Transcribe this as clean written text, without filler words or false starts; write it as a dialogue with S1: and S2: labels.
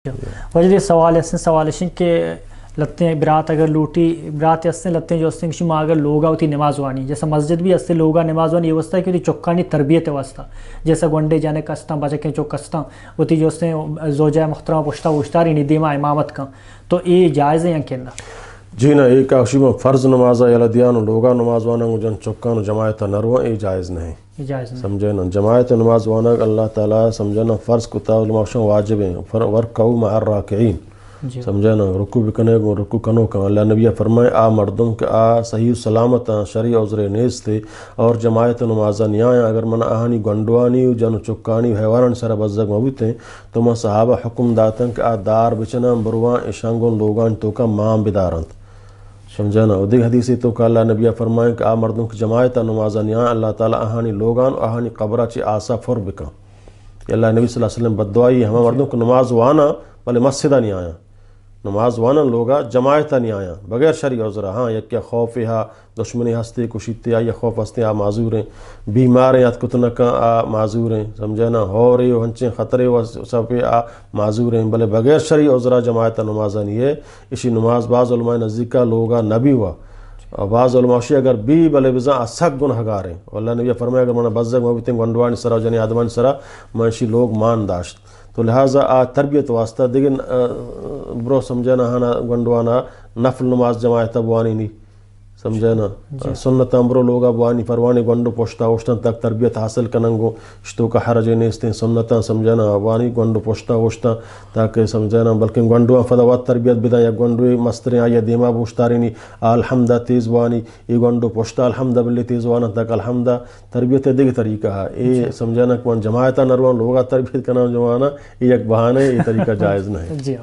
S1: وجہ سوال اسن سوال کہ لتے برات اگر لوٹی برات اسن لتے جو اسن کسی اگر لوگا ہوتی نماز وانی جیسا مسجد بھی اسے لوگا نماز وانی یہ واسطہ ہے کہ چکانی تربیت واسطہ جیسا گونڈے جانے کستا بچے کے چوک کستا ہوتی جو اسن زوجہ محترمہ پشتا وشتاری ندیمہ امامت کا تو یہ جائز ہے یا کہنا
S2: جی نا ایک آشیمہ فرض نمازہ یا لدیان لوگا نماز وانا جن چکان جماعت نروہ یہ جائز نہیں سمجھے نا جماعت نماز وانا اللہ تعالیٰ سمجھے نا فرض کتاب علماء واجب ہیں ورکعوا مع الراکعین سمجھے نا رکوع بکنے کو رکوع کنو کن اللہ نبی فرمائے آ مردم کہ آ صحیح سلامت شرعی عذر نیز تھے اور جماعت نمازہ نیاں اگر من آہانی گنڈوانی جن چکانی حیوانان سر بزگ موت ہیں تو من صحابہ حکم داتن کہ آ دار بچنا بروان اشانگون لوگان تو کا مام بدارند سمجھا نا دیکھ حدیثی تو کہ اللہ نبی فرمائیں کہ آ مردوں کی جماعت نمازہ نیاں اللہ تعالیٰ آہانی لوگان آہانی قبرہ چی آسا فر بکا اللہ نبی صلی اللہ علیہ وسلم بددعائی ہمیں مردوں کو نماز وانا بلے مسجدہ نہیں آیا نماز وانا لوگا جماعتہ نہیں آیا بغیر شرعی عذرہ ہاں یک کیا خوف ہے دشمنی ہستے کشیتے یا خوف ہستے آ معذور ہیں بیمار ہیں اتکتنکا آ معذور ہیں سمجھا نا ہو رہے ہو ہنچیں خطرے و سب آ معذور ہیں بلے بغیر شرعی عذرہ جماعتہ نمازہ نہیں ہے اسی نماز بعض علماء نزدیکا لوگا نبی ہوا اور بعض علماء اگر بھی بلے بزاں سخت گناہ گار ہیں اللہ نبی فرمایا اگر من بزگ موبتیں گنڈوانی سرا جنی آدمان سرا منشی لوگ مان داشت تو لہٰذا آ تربیت واسطہ دیکھیں برو سمجھانا ہانا گنڈوانا نفل نماز جماعتہ بوانی نہیں سمجھانا سنت امرو لوگا بوانی پروانی گنڈو پوشتا وشتن تک تربیت حاصل کننگو اشتو کا حرج نیستیں سنتا سمجھانا بوانی گنڈو پوشتا وشتا تاکہ سمجھانا بلکہ گنڈو فدوات تربیت بدا یا گنڈوی مستریں آیا دیما بوشتاری نہیں الحمدہ تیز بوانی یہ گنڈو پوشتا الحمدہ بلی تیز وانا تک الحمدہ تربیت دیکھ طریقہ ہے یہ سمجھانا کہ جماعتہ نروان لوگا تربیت کنا جوانا یہ ایک بہانے یہ طریقہ جائز نہیں
S1: جی